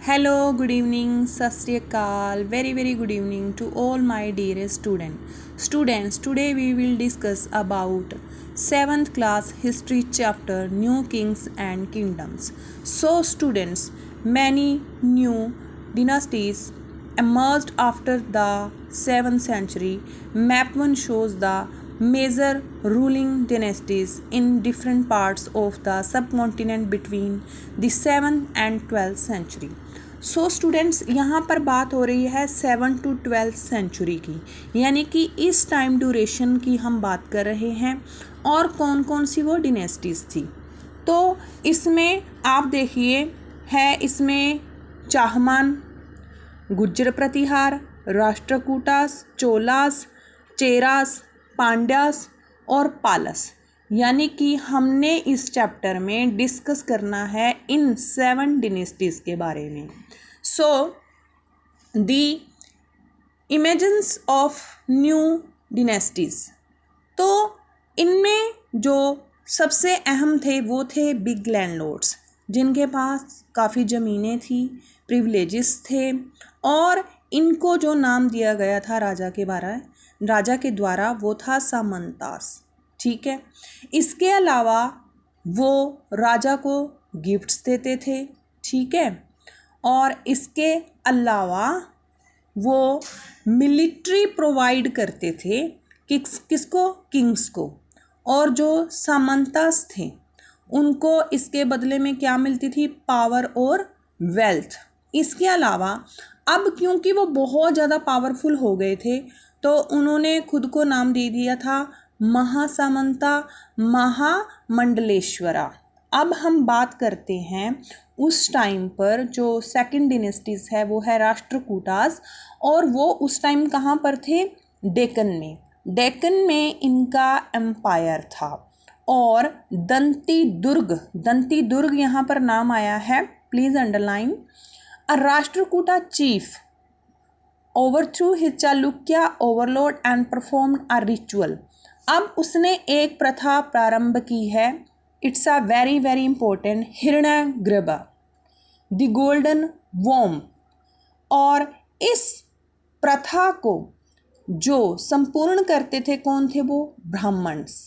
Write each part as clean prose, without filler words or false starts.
Hello, good evening, Sat Sri Akal, very good evening to all my dearest students. Students, today we will discuss about 7th class history chapter New Kings and Kingdoms. So students, many new dynasties emerged after the 7th century. Map 1 shows the major ruling dynasties in different parts of the subcontinent between the 7th and 12th century. So students यहाँ पर बात हो रही है 7 to 12th century की, यानी कि इस टाइम ड्यूरेशन की हम बात कर रहे हैं और कौन कौन सी वो डिनेस्टीज़ थी। तो इसमें आप देखिए है, इसमें चाहमान, गुर्जर प्रतिहार, राष्ट्रकूटास, चोलास, चेरास, पांड्यास और पालस, यानी कि हमने इस चैप्टर में डिस्कस करना है इन 7 डिनेस्टीज़ के बारे में। सो द इमेजेंस ऑफ न्यू डिनेस्टीज़, तो इनमें जो सबसे अहम थे वो थे बिग लैंडलॉर्ड्स, जिनके पास काफ़ी ज़मीनें थी, प्रिविलेजेस थे, और इनको जो नाम दिया गया था राजा के द्वारा वो था सामंतास। ठीक है, इसके अलावा वो राजा को गिफ्ट्स देते थे। ठीक है, और इसके अलावा वो मिलिट्री प्रोवाइड करते थे किसको, किंग्स को, और जो सामंतास थे उनको इसके बदले में क्या मिलती थी, पावर और वेल्थ। इसके अलावा अब क्योंकि वो बहुत ज़्यादा पावरफुल हो गए थे तो उन्होंने खुद को नाम दे दिया था महासामंता, महामंडलेश्वरा। अब हम बात करते हैं उस टाइम पर जो सेकंड डिनेस्टीज़ है वो है राष्ट्रकूटास, और वो उस टाइम कहाँ पर थे, डेक्कन में इनका एम्पायर था। और दंती दुर्ग यहाँ पर नाम आया है, please underline. A Rashtrakuta chief overthrew his Chalukya overlord and performed a ritual। अब उसने एक प्रथा प्रारंभ की है, it's a very important, Hiranyagarbha, the golden वॉर्म। और इस प्रथा को जो संपूर्ण करते थे कौन थे, वो ब्राह्मण्स।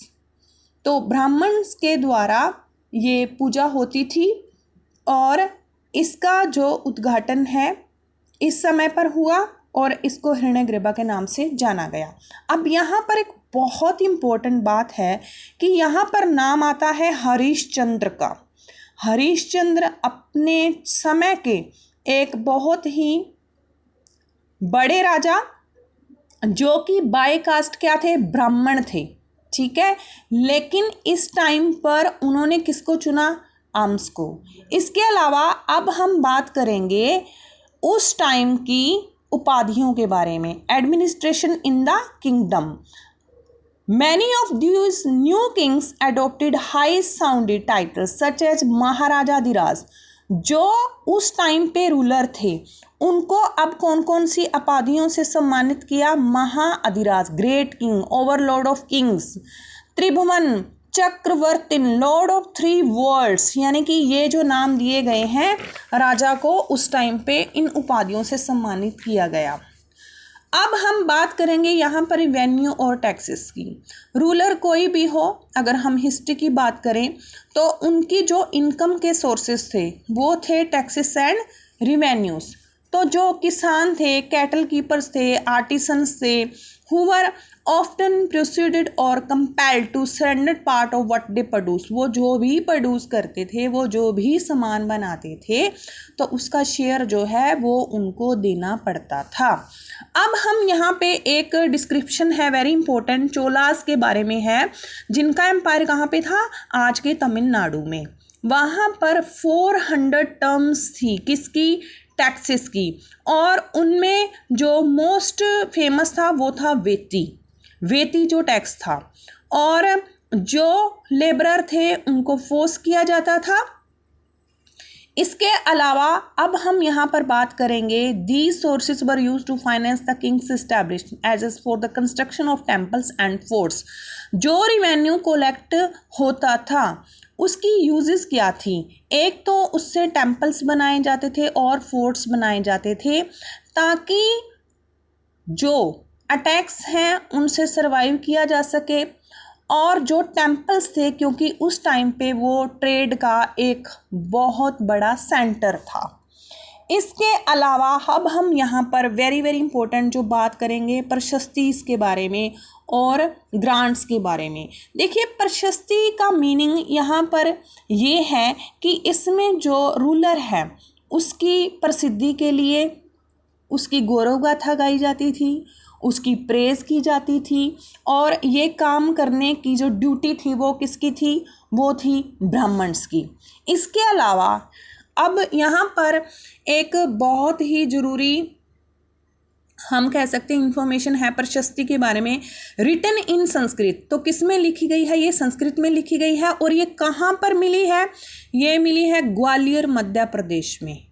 तो ब्राह्मण्स के द्वारा ये पूजा होती थी और इसका जो उद्घाटन है इस समय पर हुआ और इसको हिरण्यगर्भ के नाम से जाना गया। अब यहाँ पर एक बहुत इम्पोर्टेंट बात है कि यहाँ पर नाम आता है हरिश्चंद्र का। हरिश्चंद्र अपने समय के एक बहुत ही बड़े राजा, जो कि बाय कास्ट क्या थे, ब्राह्मण थे। ठीक है, लेकिन इस टाइम पर उन्होंने किसको चुना, आर्म्स को। इसके अलावा अब हम बात करेंगे उस टाइम की उपाधियों के बारे में। Administration in the kingdom, many of these new kings adopted high sounded titles such as Maharajadhiraja. जो उस टाइम पे रूलर थे उनको अब कौन कौन सी उपाधियों से सम्मानित किया, Mahaadhiraja, great king, overlord of kings, Tribhuvana Chakravartin, lord of 3 worlds, यानी कि ये जो नाम दिए गए हैं राजा को उस टाइम पे इन उपाधियों से सम्मानित किया गया। अब हम बात करेंगे यहाँ पर रेवेन्यू और टैक्सेस की। रूलर कोई भी हो, अगर हम हिस्ट्री की बात करें तो उनकी जो इनकम के सोर्सेस थे वो थे टैक्सेस एंड रिवेन्यूज़। तो जो किसान थे, कैटल कीपर्स थे, आर्टिसंस थे, who were often persuaded or compelled to surrender part of what they produce। वो जो भी प्रोड्यूस करते थे, वो जो भी सामान बनाते थे, तो उसका शेयर जो है वो उनको देना पड़ता था। अब हम यहाँ पे एक डिस्क्रिप्शन है वेरी इंपॉर्टेंट, चोलास के बारे में है, जिनका एम्पायर कहाँ पे था, आज के तमिलनाडु में। वहाँ पर 400 टर्म्स थी, किसकी, टैक्सेस की, और उनमें जो मोस्ट फेमस था वो था वेती जो टैक्स था, और जो लेबरर थे उनको फोर्स किया जाता था। इसके अलावा अब हम यहाँ पर बात करेंगे, these sources were use to finance the kings established as for the construction of temples and forts. जो रिवेन्यू कलेक्ट होता था उसकी यूजेस क्या थी? एक तो उससे टेम्पल्स बनाए जाते थे और फोर्ट्स बनाए जाते थे ताकि जो अटैक्स हैं उनसे सरवाइव किया जा सके। और जो टेम्पल्स थे, क्योंकि उस टाइम पे वो ट्रेड का एक बहुत बड़ा सेंटर था। इसके अलावा अब हम यहाँ पर वेरी वेरी इंपॉर्टेंट जो बात करेंगे प्रशस्तिस के बारे में और ग्रांट्स के बारे में। देखिए, प्रशस्ति का मीनिंग यहाँ पर ये है कि इसमें जो रूलर है उसकी प्रसिद्धि के लिए उसकी गौरव गाथा गाई जाती थी, उसकी प्रेज़ की जाती थी, और ये काम करने की जो ड्यूटी थी वो किसकी थी? वो थी ब्राह्मण्स की। इसके अलावा अब यहाँ पर एक बहुत ही ज़रूरी हम कह सकते हैं इंफॉर्मेशन है प्रशस्ति के बारे में, रिटन इन संस्कृत। तो किस में लिखी गई है? ये संस्कृत में लिखी गई है। और ये कहाँ पर मिली है? ये मिली है ग्वालियर मध्य प्रदेश में,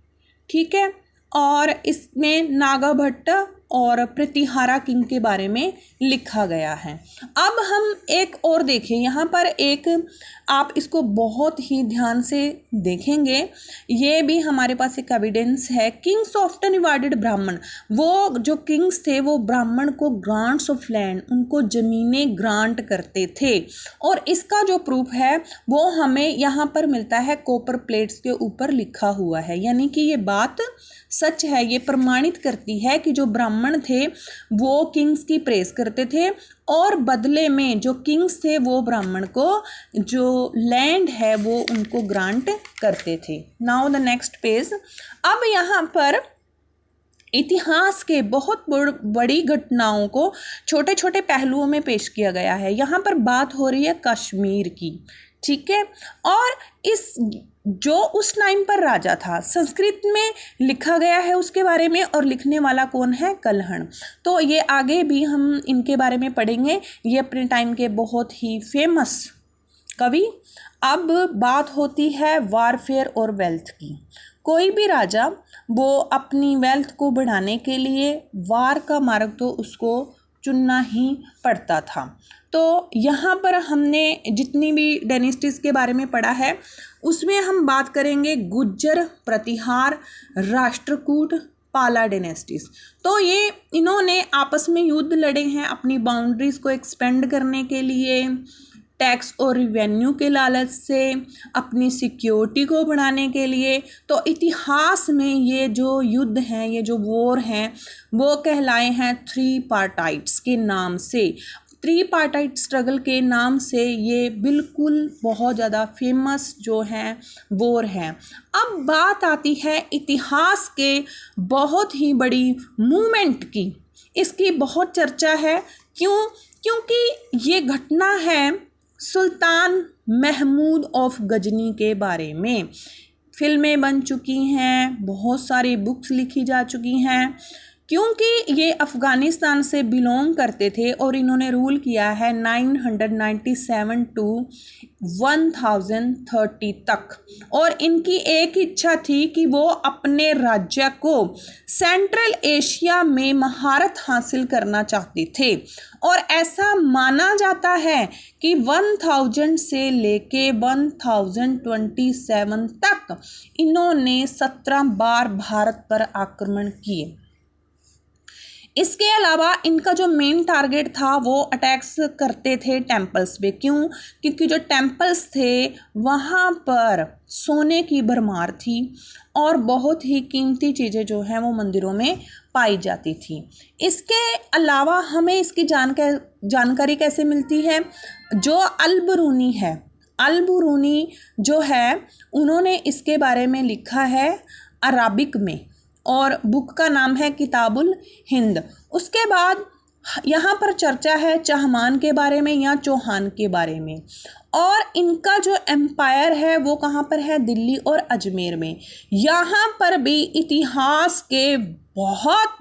ठीक है। और इसमें नागाभट्ट और प्रतिहारा किंग के बारे में लिखा गया है। अब हम एक और देखें, यहाँ पर एक आप इसको बहुत ही ध्यान से देखेंगे, ये भी हमारे पास एक एविडेंस है। किंग्स ऑफ्टन रिवार्डेड ब्राह्मण, वो जो किंग्स थे वो ब्राह्मण को ग्रांट्स ऑफ लैंड, उनको ज़मीनें ग्रांट करते थे। और इसका जो प्रूफ है वो हमें यहाँ पर मिलता है, कॉपर प्लेट्स के ऊपर लिखा हुआ है। यानी कि ये बात सच है, ये प्रमाणित करती है कि जो ब्राह्मण थे वो किंग्स की प्रेस करते थे और बदले में जो किंग्स थे वो ब्राह्मण को जो लैंड है वो उनको ग्रांट करते थे। Now the next page. अब यहाँ पर इतिहास के बहुत बड़ी घटनाओं को छोटे छोटे पहलुओं में पेश किया गया है। यहाँ पर बात हो रही है कश्मीर की, ठीक है। और इस जो उस टाइम पर राजा था, संस्कृत में लिखा गया है उसके बारे में, और लिखने वाला कौन है? कल्हण। तो ये आगे भी हम इनके बारे में पढ़ेंगे। ये अपने टाइम के बहुत ही फेमस कवि। अब बात होती है वारफेयर और वेल्थ की। कोई भी राजा वो अपनी वेल्थ को बढ़ाने के लिए वार का मार्ग तो उसको चुनना ही पड़ता था। तो यहाँ पर हमने जितनी भी डायनेस्टीज़ के बारे में पढ़ा है उसमें हम बात करेंगे गुज्जर, प्रतिहार, राष्ट्रकूट, पाला डायनेस्टीज़। तो ये इन्होंने आपस में युद्ध लड़े हैं अपनी बाउंड्रीज़ को एक्सपेंड करने के लिए, टैक्स और रिवेन्यू के लालच से, अपनी सिक्योरिटी को बढ़ाने के लिए। तो इतिहास में ये जो युद्ध हैं, ये जो वॉर हैं, वो कहलाए हैं थ्री पार्टाइट्स के नाम से। थ्री पार्टाइट स्ट्रगल के नाम से ये बिल्कुल बहुत ज़्यादा फेमस जो हैं वॉर हैं। अब बात आती है इतिहास के बहुत ही बड़ी मूवमेंट की। इसकी बहुत चर्चा है। क्यों? क्योंकि ये घटना है सुल्तान महमूद ऑफ गजनी के बारे में। फिल्में बन चुकी हैं, बहुत सारी बुक्स लिखी जा चुकी हैं, क्योंकि ये अफ़गानिस्तान से बिलोंग करते थे और इन्होंने रूल किया है 997 टू 1030 तक। और इनकी एक इच्छा थी कि वो अपने राज्य को सेंट्रल एशिया में महारत हासिल करना चाहते थे। और ऐसा माना जाता है कि 1000 से लेके 1027 तक इन्होंने 17 बार भारत पर आक्रमण किए। इसके अलावा इनका जो मेन टारगेट था वो अटैक्स करते थे टेम्पल्स पे। क्यों? क्योंकि जो टेम्पल्स थे वहाँ पर सोने की भरमार थी और बहुत ही कीमती चीज़ें जो हैं वो मंदिरों में पाई जाती थी। इसके अलावा हमें इसकी जानकारी कैसे मिलती है? जो अल-बिरूनी है, अल-बिरूनी जो है उन्होंने इसके बारे में लिखा है अराबिक में, और बुक का नाम है किताबुल हिंद। उसके बाद यहाँ पर चर्चा है चहमान के बारे में या चौहान के बारे में। और इनका जो एम्पायर है वो कहाँ पर है? दिल्ली और अजमेर में। यहाँ पर भी इतिहास के बहुत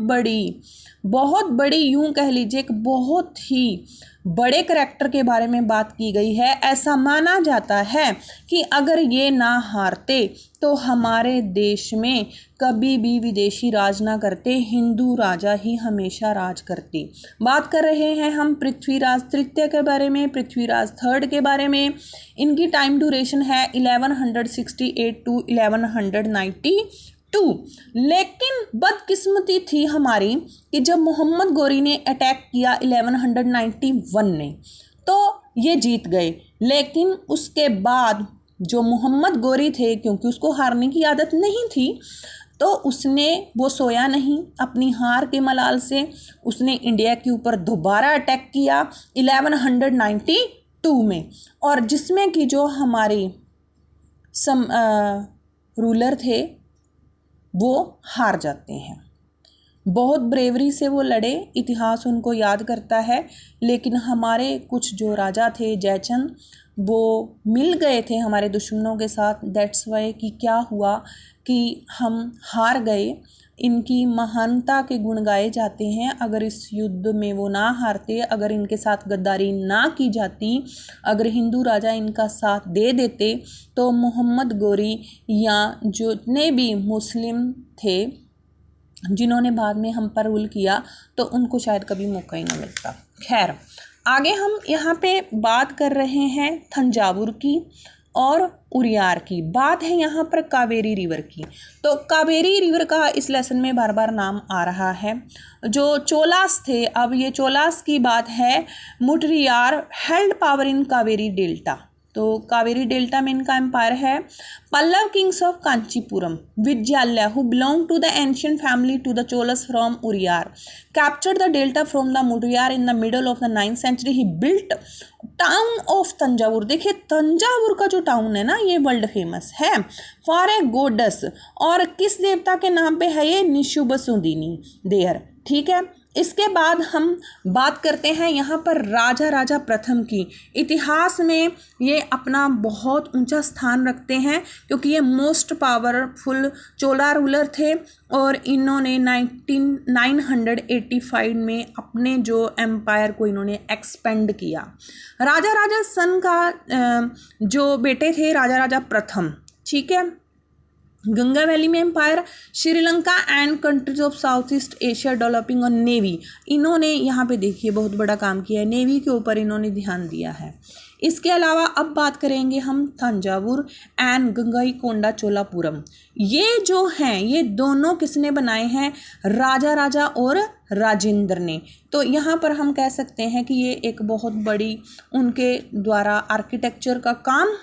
बड़ी यूँ कह लीजिए कि बहुत ही बड़े करैक्टर के बारे में बात की गई है। ऐसा माना जाता है कि अगर ये ना हारते तो हमारे देश में कभी भी विदेशी राज ना करते, हिंदू राजा ही हमेशा राज करते। बात कर रहे हैं हम पृथ्वीराज तृतीय के बारे में, पृथ्वीराज थर्ड के बारे में। इनकी टाइम ड्यूरेशन है 1168 टू 1192। लेकिन बदकिस्मती थी हमारी कि जब मोहम्मद गोरी ने अटैक किया 1191 में तो ये जीत गए। लेकिन उसके बाद जो मोहम्मद गोरी थे, क्योंकि उसको हारने की आदत नहीं थी, तो वो सोया नहीं अपनी हार के मलाल से। उसने इंडिया के ऊपर दोबारा अटैक किया 1192 में, और जिसमें कि जो हमारे रूलर थे वो हार जाते हैं। बहुत ब्रेवरी से वो लड़े, इतिहास उनको याद करता है। लेकिन हमारे कुछ जो राजा थे, जयचंद, वो मिल गए थे हमारे दुश्मनों के साथ। दैट्स वाई कि क्या हुआ कि हम हार गए। इनकी महानता के गुण गाए जाते हैं। अगर इस युद्ध में वो ना हारते, अगर इनके साथ गद्दारी ना की जाती, अगर हिंदू राजा इनका साथ दे देते, तो मोहम्मद गोरी या जितने भी मुस्लिम थे जिन्होंने बाद में हम पर रूल किया, तो उनको शायद कभी मौका ही ना मिलता। खैर, आगे हम यहाँ पे बात कर रहे हैं तंजावुर की और उरियार की। बात है यहाँ पर कावेरी रिवर की। तो कावेरी रिवर का इस लेसन में बार बार नाम आ रहा है। जो चोलास थे, अब ये चोलास की बात है। Muttarayar held power in Kaveri delta. तो कावेरी डेल्टा में इनका एम्पायर है। Pallava kings of Kanchipuram Vijayalaya who belong to the ancient family to the Cholas from Uraiyur captured the delta from the Muttarayar in the middle of the 9th century। He built town of Thanjavur. देखिए, तंजावुर का जो town है ना, ये वर्ल्ड फेमस है for a gods. और किस देवता के नाम पे है ये? निशुबसुदिनी देयर। ठीक है। इसके बाद हम बात करते हैं यहाँ पर राजा प्रथम की। इतिहास में ये अपना बहुत ऊंचा स्थान रखते हैं क्योंकि ये मोस्ट पावरफुल चोला रूलर थे, और इन्होंने 985 में अपने जो एम्पायर को इन्होंने एक्सपेंड किया। राजा सन का जो बेटे थे राजा प्रथम, ठीक है। गंगा वैली में empire, Sri Lanka and countries of South East Asia developing और नेवी। इन्होंने यहाँ पे देखिए बहुत बड़ा काम किया है, नेवी के ऊपर इन्होंने ध्यान दिया है। इसके अलावा अब बात करेंगे हम तंजावुर एंड गंगईकोंडा चोलापुरम। ये जो हैं, ये दोनों किसने बनाए हैं? राजा और राजेंद्र ने। तो यहाँ पर हम कह सकते हैं कि ये एक बहुत बड़ी उनके द्वारा आर्किटेक्चर का काम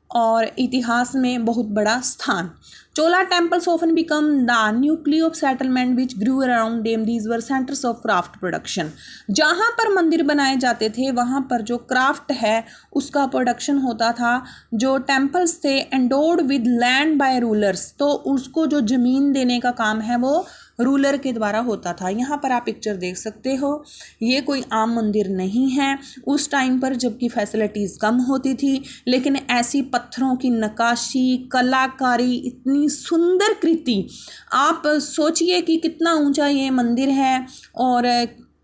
और इतिहास में बहुत बड़ा स्थान। Chola temples often become the nucleus of settlement which grew around them. These were centres of craft production. जहाँ पर मंदिर बनाए जाते थे वहाँ पर जो क्राफ्ट है उसका प्रोडक्शन होता था। जो टेम्पल्स थे endowed with land by rulers, तो उसको जो ज़मीन देने का काम है वो रूलर के द्वारा होता था। यहाँ पर आप पिक्चर देख सकते हो, ये कोई आम मंदिर नहीं है। उस टाइम पर जबकि फैसिलिटीज़ कम होती थी, लेकिन ऐसी पत्थरों की नक्काशी, कलाकारी, इतनी सुंदर कृति, आप सोचिए कि कितना ऊंचा ये मंदिर है और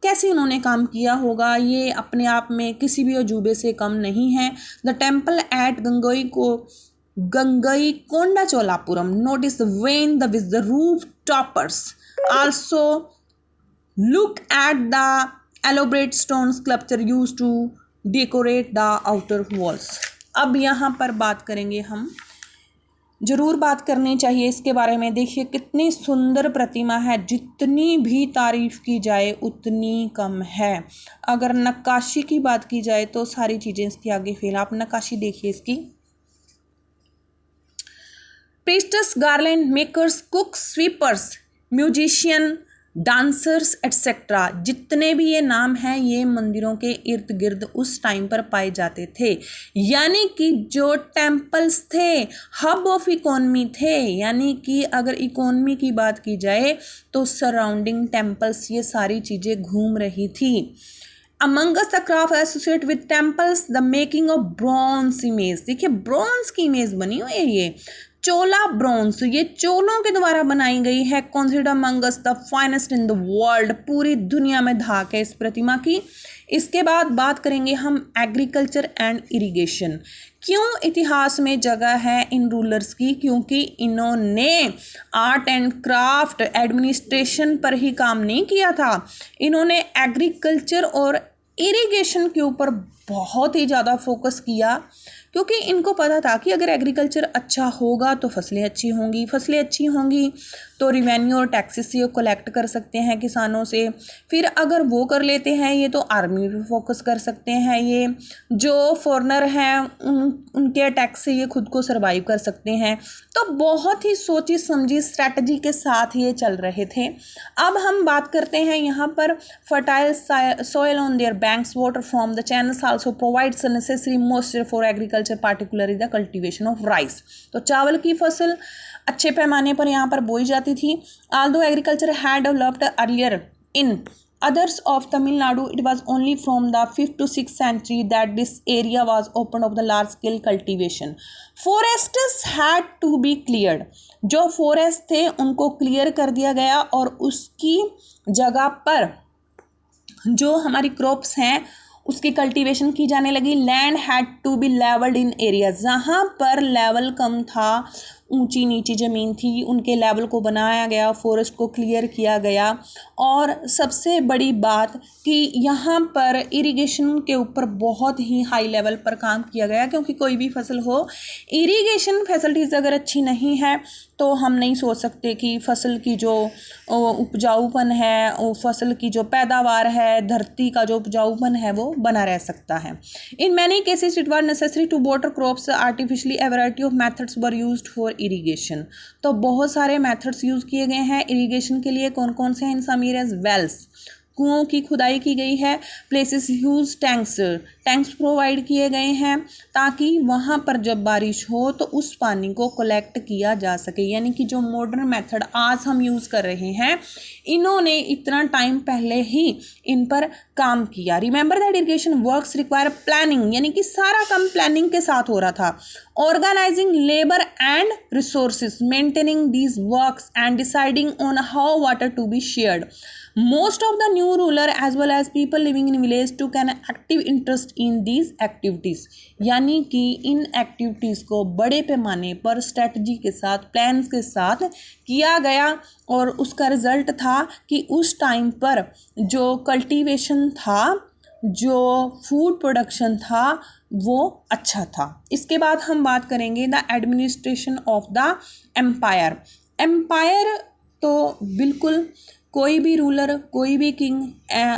कैसे उन्होंने काम किया होगा। ये अपने आप में किसी भी अजूबे से कम नहीं है। The temple at Gangaikonda Cholapuram notice the vein with the roof toppers. Also look at the elaborate stone sculpture used to decorate the outer walls. अब यहाँ पर बात करेंगे हम, ज़रूर बात करनी चाहिए इसके बारे में। देखिए कितनी सुंदर प्रतिमा है, जितनी भी तारीफ़ की जाए उतनी कम है। अगर नक्काशी की बात की जाए तो सारी चीज़ें इसके आगे फेल। आप नक्काशी देखिए इसकी। प्रीस्टस, garland makers, कुक्स, sweepers, musician, dancers etcetera, जितने भी ये नाम हैं ये मंदिरों के इर्द गिर्द उस टाइम पर पाए जाते थे। यानी कि जो टेम्पल्स थे हब ऑफ इकोनॉमी थे, यानी कि अगर इकोनॉमी की बात की जाए तो सराउंडिंग टेम्पल्स ये सारी चीज़ें घूम रही थी। Among Us the craft associate with temples the making of bronze image. देखिए ब्रॉन्ज की इमेज बनी हुई है ये। चोला ब्रोंज, ये चोलों के द्वारा बनाई गई है, considered Among Us the finest in the world, पूरी दुनिया में धाक है इस प्रतिमा की। इसके बाद बात करेंगे हम एग्रीकल्चर एंड इरिगेशन। क्यों इतिहास में जगह है इन रूलर्स की? क्योंकि इन्होंने आर्ट एंड क्राफ्ट एडमिनिस्ट्रेशन पर ही काम नहीं किया था, इन्होंने एग्रीकल्चर और इरिगेशन के ऊपर बहुत ही ज़्यादा फोकस किया, क्योंकि इनको पता था कि अगर एग्रीकल्चर अच्छा होगा तो फसलें अच्छी होंगी, फसलें अच्छी होंगी तो रिवेन्यू और टैक्सेस ये कलेक्ट कर सकते हैं किसानों से, फिर अगर वो कर लेते हैं ये तो आर्मी पे फोकस कर सकते हैं, ये जो फॉरेनर हैं उनके टैक्स से ये खुद को सर्वाइव कर सकते हैं। तो बहुत ही सोची समझी स्ट्रैटेजी के साथ ये चल रहे थे। अब हम बात करते हैं यहाँ पर fertile soil on their banks, water from the channels also provides necessary moisture for agriculture, particularly the cultivation of rice. तो चावल की फसल अच्छे पैमाने पर यहाँ पर बोई जाती थी। Although agriculture had developed earlier in others of Tamil Nadu, it was only from the 5th to 6th century that this area was opened up the large scale cultivation. Forests had to be cleared. जो forest थे उनको clear कर दिया गया और उसकी जगह पर जो हमारी क्रॉप्स हैं उसकी कल्टीवेशन की जाने लगी। Land had to be levelled in area, जहाँ पर लेवल कम था, ऊंची नीची ज़मीन थी, उनके लेवल को बनाया गया, फॉरेस्ट को क्लियर किया गया। और सबसे बड़ी बात कि यहाँ पर इरिगेशन के ऊपर बहुत ही हाई लेवल पर काम किया गया, क्योंकि कोई भी फसल हो, इरिगेशन फैसिलिटीज़ अगर अच्छी नहीं है तो हम नहीं सोच सकते कि फसल की जो उपजाऊपन है, फसल की जो पैदावार है, धरती का जो उपजाऊपन है वो बना रह सकता है। In many cases it was necessary to water crops artificially, a variety of methods were used for irrigation. तो बहुत सारे मेथड्स यूज़ किए गए हैं इरिगेशन के लिए। कौन कौन से हैं? इन सम एरियाज वेल्स, कुओं की खुदाई की गई है। Places use tanks, tanks provide किए गए हैं ताकि वहाँ पर जब बारिश हो तो उस पानी को कलेक्ट किया जा सके। यानी कि जो मॉडर्न मेथड आज हम यूज़ कर रहे हैं, इन्होंने इतना टाइम पहले ही इन पर काम किया। Remember that irrigation works require planning, यानी कि सारा काम प्लानिंग के साथ हो रहा था। Organising labour and resources, maintaining these works and deciding on how water to be shared. Most of the new ruler as well as people living in village took an active interest in these activities. यानी कि इन activities को बड़े पैमाने पर strategy के साथ, plans के साथ किया गया और उसका रिजल्ट था कि उस टाइम पर जो कल्टीवेशन था, जो फूड प्रोडक्शन था, वो अच्छा था। इसके बाद हम बात करेंगे the administration of the empire. Empire तो बिल्कुल कोई भी रूलर, कोई भी किंग,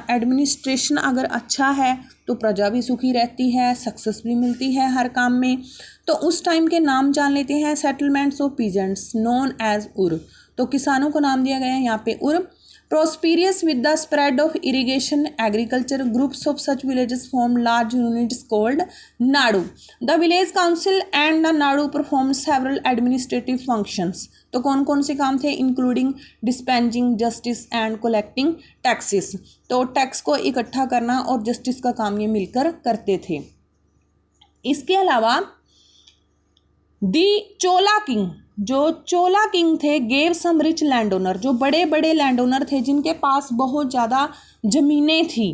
एडमिनिस्ट्रेशन अगर अच्छा है तो प्रजा भी सुखी रहती है, सक्सेस भी मिलती है हर काम में। तो उस टाइम के नाम जान लेते हैं। Settlements of peasants known as ur, तो किसानों को नाम दिया गया है यहाँ पे उर। Prosperous with the spread of irrigation agriculture, groups of such villages formed large units called Nadu. The village council and the Nadu performed several administrative functions. तो कौन कौन से काम थे? Including dispensing justice and collecting taxes. तो tax को इकट्ठा करना और जस्टिस का काम ये मिलकर करते थे। इसके अलावा दी चोला किंग, जो चोला किंग थे, gave some rich land owner, जो बड़े बड़े लैंड ओनर थे जिनके पास बहुत ज़्यादा ज़मीनें थी,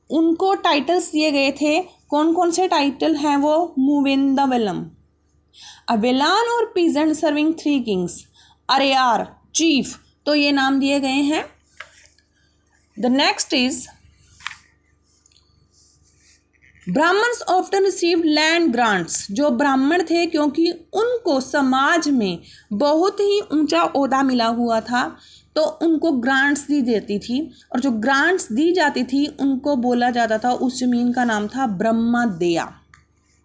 उनको टाइटल्स दिए गए थे। कौन कौन से टाइटल हैं वो? मूविंदवलम, अवेलान और peasant serving 3 kings, Araiyar chief, तो ये नाम दिए गए हैं। The next is Brahmans often received land grants. जो ब्राह्मण थे, क्योंकि उनको समाज में बहुत ही ऊंचा ओहदा मिला हुआ था, तो उनको ग्रांट्स दी जाती थी, और जो ग्रांट्स दी जाती थी उनको बोला जाता था, उस ज़मीन का नाम था ब्रह्मदेया।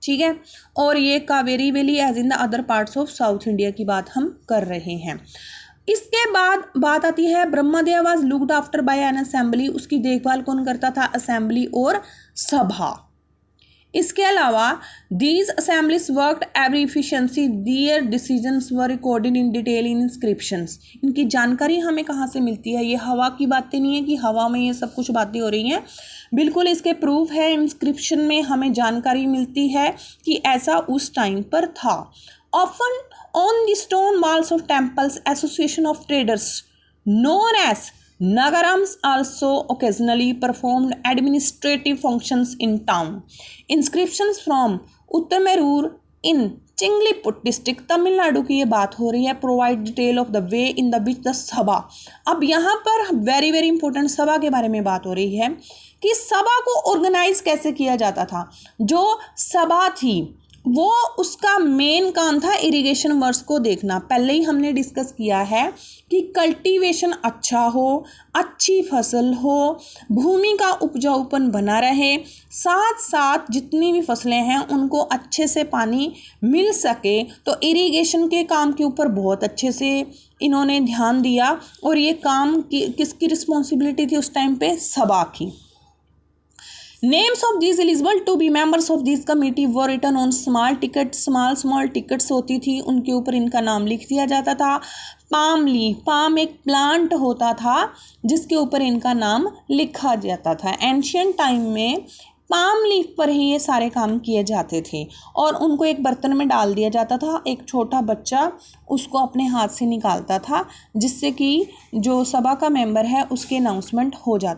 ठीक है, और ये Kaveri valley as in the other parts of South India की बात हम कर रहे हैं। इसके बाद बात आती है Brahmadeya was looked after by an assembly. उसकी देखभाल कौन करता था? असेंबली और सभा। इसके अलावा these assemblies worked every efficiency, their decisions were recorded in detail in inscriptions. इनकी जानकारी हमें कहाँ से मिलती है? ये हवा की बातें नहीं है कि हवा में ये सब कुछ बातें हो रही हैं, बिल्कुल इसके प्रूफ है। इंस्क्रिप्शन में हमें जानकारी मिलती है कि ऐसा उस टाइम पर था। Often On the stone walls of temples, association of traders known as Nagarams also occasionally performed administrative functions in town. Inscriptions from Uttamurur in Chingleput district Tamil Nadu की ये बात हो रही है, provide detail of the way in the which the sabha. अब यहाँ पर very very important सभा के बारे में बात हो रही है कि सभा को ऑर्गेनाइज कैसे किया जाता था। जो सभा थी वो उसका मेन काम था इरिगेशन वर्क्स को देखना। पहले ही हमने डिस्कस किया है कि कल्टीवेशन अच्छा हो, अच्छी फसल हो, भूमि का उपजाऊपन बना रहे, साथ साथ जितनी भी फसलें हैं उनको अच्छे से पानी मिल सके। तो इरिगेशन के काम के ऊपर बहुत अच्छे से इन्होंने ध्यान दिया और ये काम किसकी रिस्पॉन्सिबिलिटी थी उस टाइम पे? सभा की। Names of these eligible to be members of this committee were written on small tickets। small tickets होती थी, उनके ऊपर इनका नाम लिख दिया जाता था। पाम लीफ, पाम एक प्लांट होता था जिसके ऊपर इनका नाम लिखा जाता था। एंशियंट टाइम में पाम लीफ पर ही ये सारे काम किए जाते थे और उनको एक बर्तन में डाल दिया जाता था। एक छोटा बच्चा उसको अपने हाथ से निकालता था जिससे कि जो सभा का मेंबर है उसके अनाउंसमेंट हो जाता।